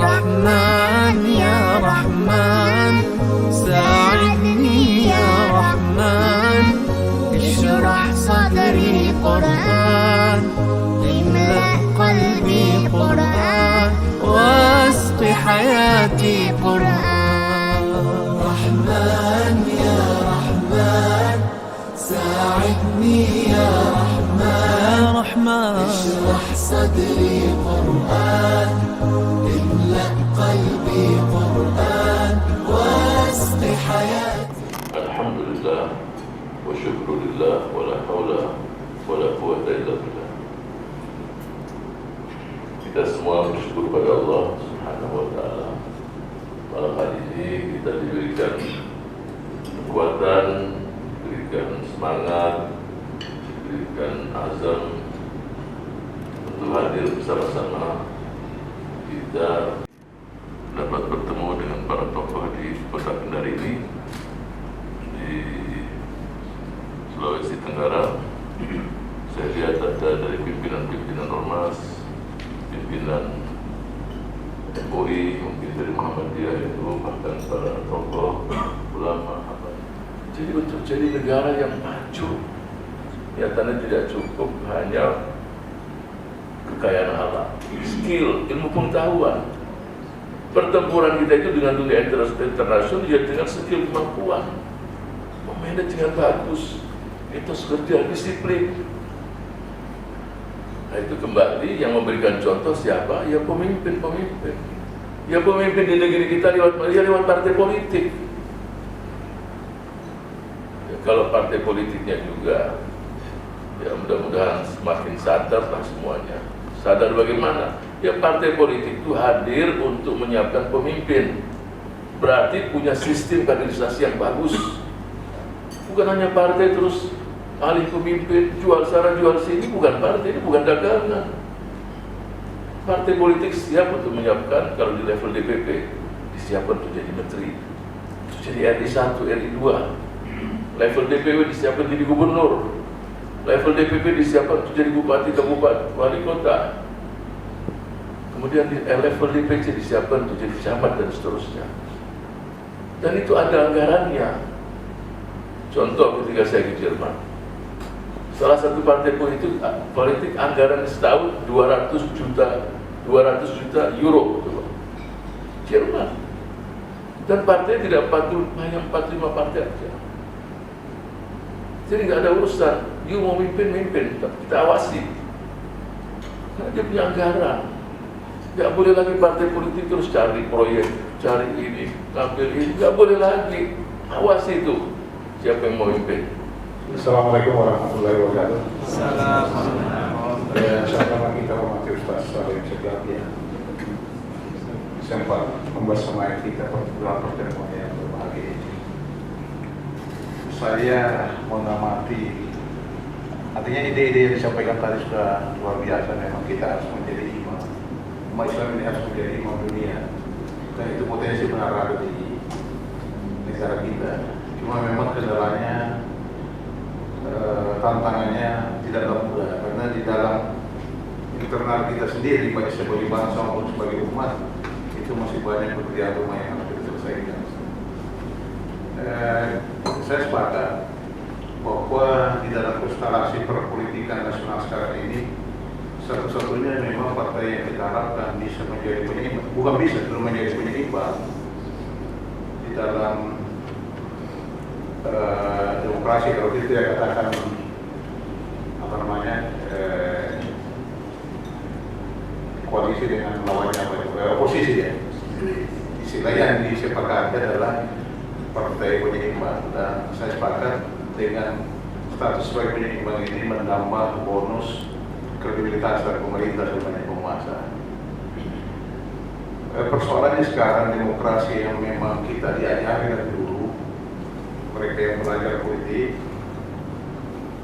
رحمن يا رحمن ساعدني يا رحمن اشرح صدري قرآن املأ قلبي قرآن واسق حياتي قرآن رحمن يا رحمن ساعدني يا رحمن اشرح صدري قرآن املأ قلبي قرآن واسق حياتي. الحمد لله والشكر لله ولا حول ولا قوة إلا بالله. Kita semua bersyukur pada Allah Subhanahu wa Ta'ala. Malam hari ini kita diberikan kekuatan, diberikan semangat, diberikan azam untuk hadir bersama-sama. Kita dapat bertemu dengan para tokoh di kota Kendari ini, di Sulawesi Tenggara. Saya lihat ada dari pimpinan-pimpinan Ormas, pimpinan MUI, mungkin dari Muhammadiyah itu, bahkan para tokoh ulama. Jadi untuk jadi negara yang maju, nyatanya tidak cukup hanya kekayaan alam, skill, ilmu pengetahuan. Pertempuran kita itu dengan dunia internasional ya dengan skill, kemampuan memanage dengan bagus, itu kerja, disiplin. Nah itu kembali yang memberikan contoh siapa? Ya pemimpin-pemimpin. Ya pemimpin di negeri kita lewat partai politik. Ya, kalau partai politiknya juga, ya mudah-mudahan semakin sadarlah semuanya. Sadar bagaimana? Ya partai politik itu hadir untuk menyiapkan pemimpin. Berarti punya sistem kaderisasi yang bagus. Bukan hanya partai terus alih pemimpin, jual sana jual sini. Bukan partai, ini bukan dagangan. Partai politik siap untuk menyiapkan, kalau di level DPP disiapkan untuk jadi menteri, untuk jadi RI1, RI2. Level DPW disiapkan jadi gubernur, level DPP disiapkan untuk jadi bupati, kabupaten, wali kota. Kemudian di level DPC disiapkan untuk jadi camat dan seterusnya. Dan itu ada anggarannya. Contoh ketika saya ke Jerman, salah satu partai politik anggaran setahun 200 juta euro, Jerman. Dan partai tidak 40, hanya 45 partai aja. Jadi nggak ada urusan, you mau mimpin, kita awasi. Karena dia punya anggaran. Nggak boleh lagi partai politik terus cari proyek, cari ini, ngambil ini. Nggak boleh lagi. Awasi itu siapa yang mau mimpin. Assalamualaikum warahmatullahi wabarakatuh. Assalamualaikum. Sama-sama kita hormati Ustaz Salim Segatia. Sempat membersama kita dalam pertemuan yang berbahagia ini. Saya mengamati, artinya ide-ide yang disampaikan tadi sudah luar biasa. Memang kita harus menjadi imam. Umat Islam ini harus menjadi imam dunia. Dan itu potensi benar ada di negara kita. Cuma memang kendalanya, tantangannya tidaklah mudah, karena di dalam internal kita sendiri, baik sebagai bangsa maupun sebagai umat, itu masih banyak pekerjaan rumah yang harus kita selesaikan. Saya sepakat bahwa di dalam konstelasi perpolitikan nasional sekarang ini, satu-satunya memang partai yang kita harapkan bisa menjadi penyeimbang, bukan bisa, belum menjadi penyeimbang di dalam demokrasi. Kalau itu ya katakan apa namanya, koalisi dengan lawannya, oposisi ya. Istilah yang disepakati adalah partai penyeimbang, dan saya sepakat dengan status sebagai penyeimbang ini menambah bonus kredibilitas dari pemerintah sebagai penguasa. Persoalannya sekarang demokrasi yang memang kita diajari dari dulu, mereka yang belajar politik,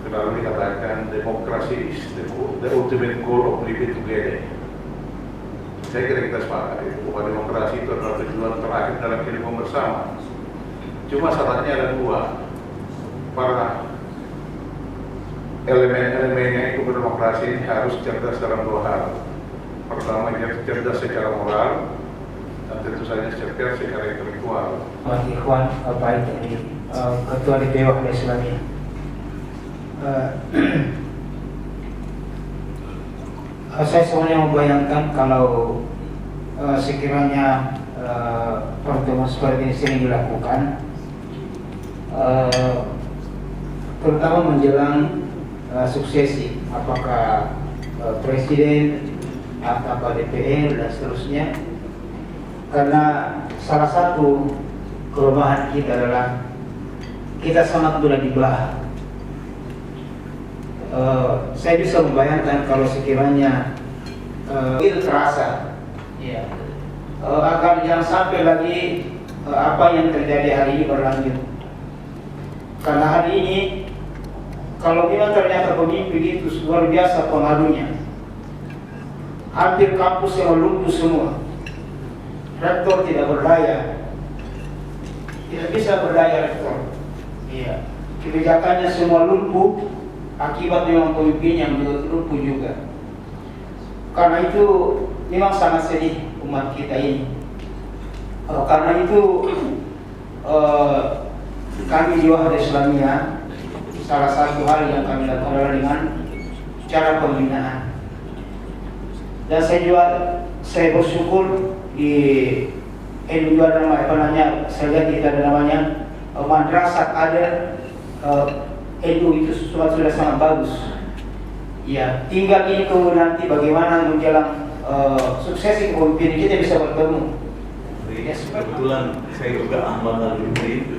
selalu dikatakan demokrasi is the ultimate goal of living together. Saya kira kita sepakat itu bahwa demokrasi itu adalah tujuan terakhir dalam kehidupan bersama. Cuma syaratnya ada dua. Para elemen-elemennya itu berdemokrasi ini harus cerdas dalam dua hal. Pertama, cerdas secara moral, dan tentu saja cerdas secara intelektual. Ikhwan baik dari Ketua DPW Wahda Islamiyah. Saya sebenarnya membayangkan kalau sekiranya pertemuan seperti ini sering dilakukan, terutama menjelang suksesi, apakah presiden atau DPR dan seterusnya, karena salah satu kelemahan kita adalah kita sangat mudah dibelah. Saya bisa membayangkan kalau sekiranya itu terasa, ya, agar jangan sampai lagi apa yang terjadi hari ini berlanjut. Karena hari ini kalau memang ternyata pemimpin itu luar biasa pengaruhnya, hampir kampus yang lumpuh semua, rektor tidak berdaya, tidak bisa berdaya rektor. Iya, kebijakannya semua lumpuh akibat memang pemimpin yang lumpuh juga. Karena itu memang sangat sedih umat kita ini. Karena itu kami di Wahda Islamiyah, salah satu hal yang kami lakukan adalah dengan cara pembinaan. Dan saya bersyukur di juga ada namanya, saya lihat kita ada namanya madrasah kader NU, itu sudah sangat bagus. Ya, tinggal ini tunggu nanti bagaimana menjelang suksesi kepemimpinan kita bisa bertemu. Ya, kebetulan saya juga Ahmad Al-Yubri.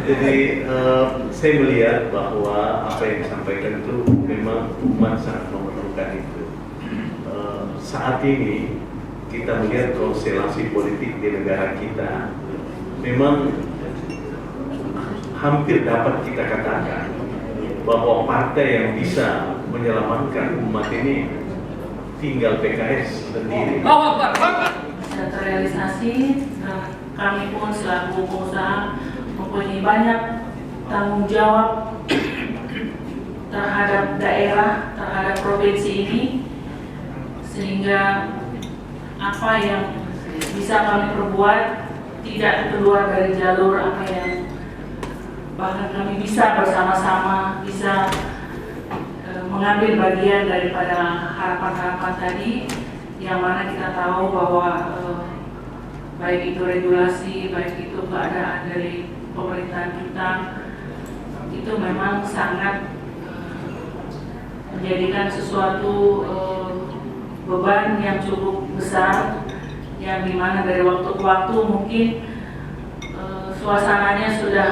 Jadi saya melihat bahwa apa yang disampaikan itu memang umat sangat memerlukan itu. Saat ini kita melihat konstelasi politik di negara kita memang hampir dapat kita katakan bahwa partai yang bisa menyelamatkan umat ini tinggal PKS sendiri. Bisa terrealisasi, kami pun selaku pengusaha mempunyai banyak tanggung jawab terhadap daerah, terhadap provinsi ini, sehingga apa yang bisa kami perbuat tidak keluar dari jalur apa yang bahkan kami bisa bersama-sama bisa mengambil bagian daripada harapan-harapan tadi, yang mana kita tahu bahwa baik itu regulasi, baik itu keadaan dari pemerintahan kita itu memang sangat menjadikan sesuatu beban yang cukup besar, yang dimana dari waktu ke waktu mungkin suasananya sudah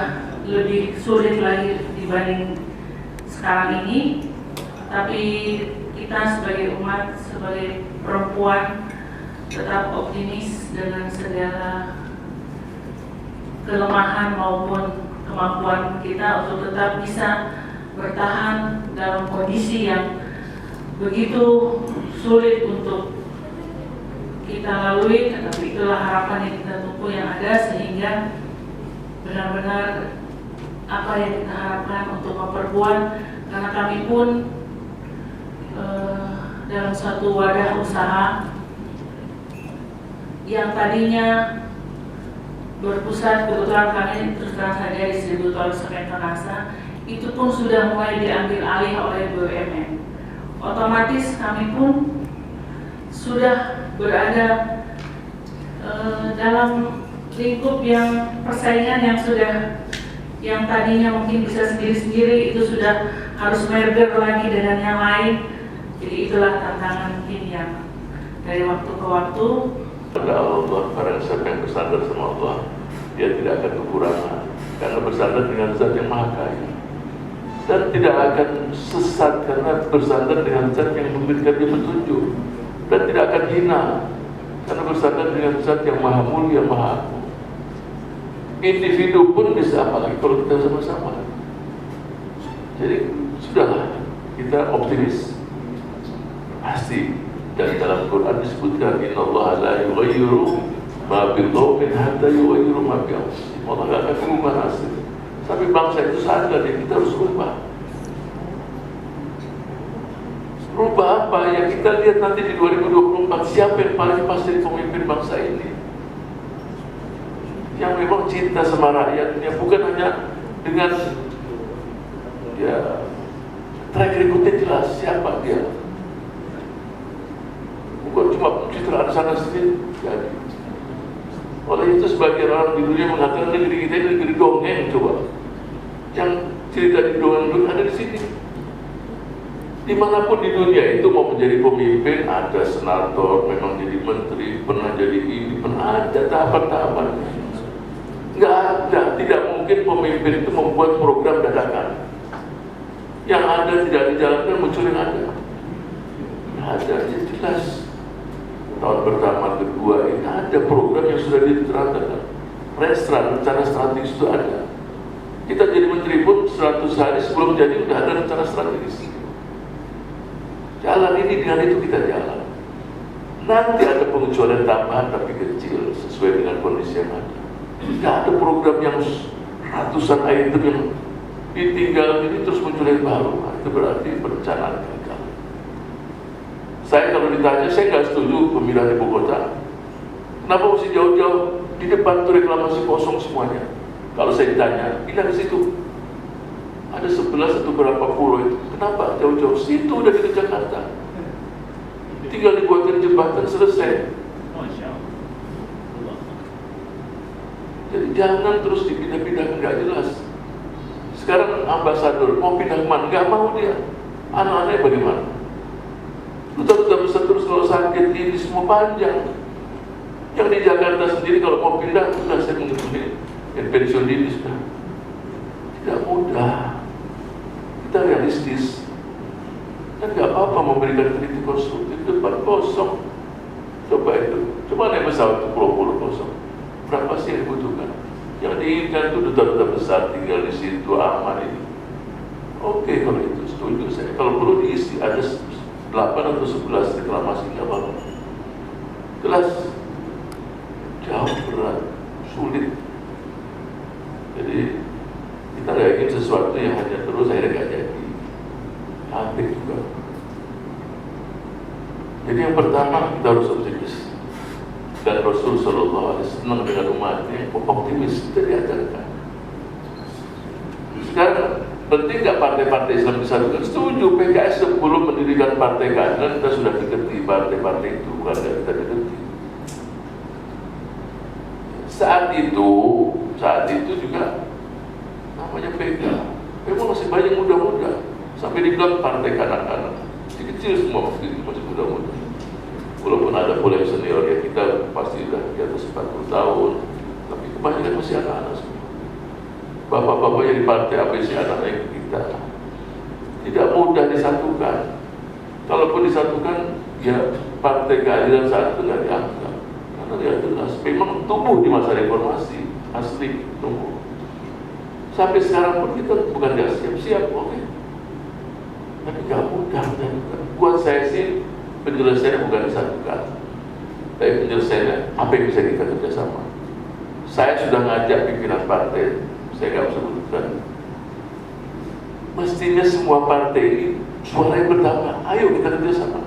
lebih sulit lagi dibanding sekarang ini. Tapi kita sebagai umat, sebagai perempuan tetap optimis dengan segala kelemahan maupun kemampuan kita untuk tetap bisa bertahan dalam kondisi yang begitu sulit untuk kita lalui. Tetapi itulah harapan yang kita tunggu yang ada, sehingga benar-benar apa yang kita harapkan untuk memperkuat, karena kami pun dalam suatu wadah usaha yang tadinya berpusat, kebetulan kami terus terang saja distributor semen Penasa, itu pun sudah mulai diambil alih oleh BUMN. Otomatis kami pun sudah berada dalam lingkup yang persaingan yang tadinya mungkin bisa sendiri-sendiri, itu sudah harus merger lagi dengan yang lain. Jadi itulah tantangan mungkin yang dari waktu ke waktu. Pada Allah, para yang bersandar sama Allah, dia tidak akan kekurangan. karena bersandar dengan zat yang maha kaya, dan tidak akan sesat karena bersandar dengan zat yang memberikan dia petunjuk, dan tidak akan hina karena bersandar dengan zat yang maha mulia, maha agung. Individu pun bisa, apalagi kalau kita sama-sama. Jadi sudahlah, kita optimis. Pasti, dan dalam Quran disebutkan innallaha la yughayyiru ma biqaumin hatta yughayyiru ma bi anfusihim. Allah nggak akan mengubah nasib sampai bangsa itu sadar ya kita harus berubah. Berubah apa? Ya kita lihat nanti di 2024 siapa yang paling pas jadi pemimpin bangsa ini, yang memang cinta sama rakyatnya, bukan hanya dengan ya track recordnya jelas siapa dia, bukan cuma pencitraan sana sini. Jadi oleh itu sebagian orang di dunia mengatakan negeri kita ini negeri dongeng. Coba yang cerita di dongeng ada di sini. Dimanapun di dunia itu mau menjadi pemimpin ada senator, memang jadi menteri, pernah jadi ini, pernah ada tahapan-tahapan. Nggak ada, tidak mungkin pemimpin itu membuat program dadakan. Yang ada tidak dijalankan, muncul yang ada. Ada, ya jelas. Tahun pertama, kedua, ini ada program yang sudah diterangkan. Rencana strategis itu ada. Kita jadi menteri pun 100 hari sebelum jadi sudah ada rencana strategis. Jalan ini dengan itu kita jalan. Nanti ada pengecualian tambahan tapi kecil sesuai dengan kondisi yang ada. Tidak ada program yang ratusan item yang ditinggal ini terus muncul yang baru. Nah, itu berarti perencanaan gagal. Saya kalau ditanya, saya nggak setuju pemindahan ibu kota. Kenapa mesti jauh-jauh? Di depan itu reklamasi kosong semuanya. Kalau saya ditanya, pindah ke situ. Ada 11 atau berapa pulau itu. Kenapa jauh-jauh? Situ udah di Jakarta. Tinggal dibuatkan jembatan, selesai. Jadi jangan terus dipindah-pindah, nggak jelas. Sekarang ambasador mau pindah kemana? Nggak mau dia. Anak-anaknya bagaimana? Duta-duta besar terus kalau sakit ini semua panjang. Yang di Jakarta sendiri kalau mau pindah, sudah saya mengikuti pensiun dini sudah. Tidak mudah. Kita realistis. Dan nggak apa-apa memberikan kritik konstruktif depan kosong. Coba itu. Coba naik pesawat itu pulau-pulau kosong. Berapa sih yang dibutuhkan? Yang diinginkan itu duta-duta besar tinggal di situ, aman ini. Oke, kalau itu setuju saya. Kalau perlu diisi ada 8 atau 11 reklamasi, nggak apa-apa. Jelas jauh, berat, sulit. Jadi kita nggak ingin sesuatu yang hanya terus akhirnya nggak jadi. Hampir juga. Jadi yang pertama kita harus optimis. Dan Rasul Sallallahu Alaihi Wasallam dengan umatnya optimis, itu diajarkan. Sekarang penting nggak partai-partai Islam disatukan? Setuju. PKS sebelum mendirikan partai keadilan kita sudah deketi partai-partai itu, bukan kita deketi. Saat itu juga namanya PK. Memang masih banyak muda-muda, sampai dibilang partai kanak-kanak. Kecil semua waktu itu masih muda-muda. Walaupun ada pula yang senior ya, kita pasti sudah di atas 40 tahun, tapi kebanyakan masih anak-anak semua. Bapak-bapak yang di partai ABC anak-anak kita tidak mudah disatukan. Kalaupun disatukan, ya partai keadilan saat itu nggak dianggap karena dia jelas memang tumbuh di masa reformasi, asli tumbuh. Sampai sekarang pun kita bukan nggak siap-siap, oke. Tapi nggak mudah. Buat saya sih penjelasannya bukan disatukan, tapi penjelasannya apa yang bisa kita kerjasama. Saya sudah ngajak pimpinan partai, saya nggak usah sebutkan. Mestinya semua partai ini suaranya bertambah. Ayo kita kerjasama.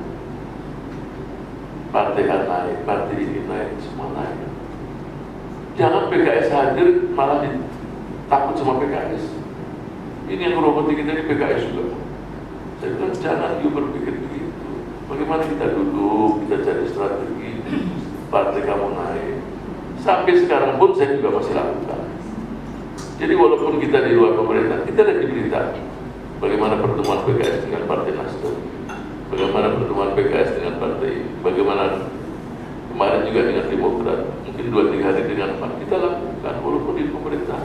Partai kan naik, partai ini naik, semua naik. Jangan PKS hadir malah takut sama PKS. Ini yang meroboti kita di PKS juga. Saya bilang jangan you berpikir begitu. Bagaimana kita duduk, kita cari strategi, partai kamu naik. Sampai sekarang pun saya juga masih lakukan. Jadi walaupun kita di luar pemerintah, kita ada di berita. Bagaimana pertemuan PKS dengan Partai Nasdem, bagaimana pertemuan PKS dengan partai, bagaimana kemarin juga dengan Demokrat, mungkin 2-3 hari dengan PAN, kita lakukan walaupun di pemerintah.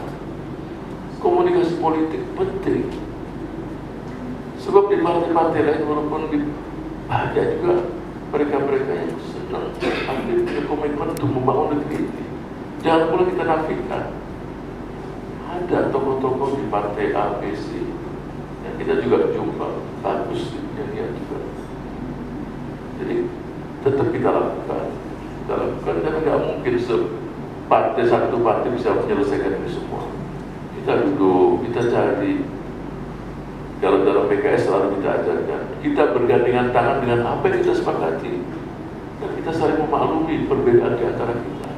komunikasi politik penting. Sebab di partai-partai lain walaupun ada juga mereka-mereka yang senang aktif punya komitmen untuk membangun negeri ini. Jangan pula kita nafikan. Ada tokoh-tokoh di partai A, B, C yang kita juga jumpa bagus yang dia juga. Jadi tetap kita lakukan dan nggak mungkin satu partai bisa menyelesaikan ini semua. Kita duduk, kita cari. Kalau dalam PKS selalu kita ajarkan, kita bergandengan tangan dengan apa yang kita sepakati dan kita saling memaklumi perbedaan di antara kita.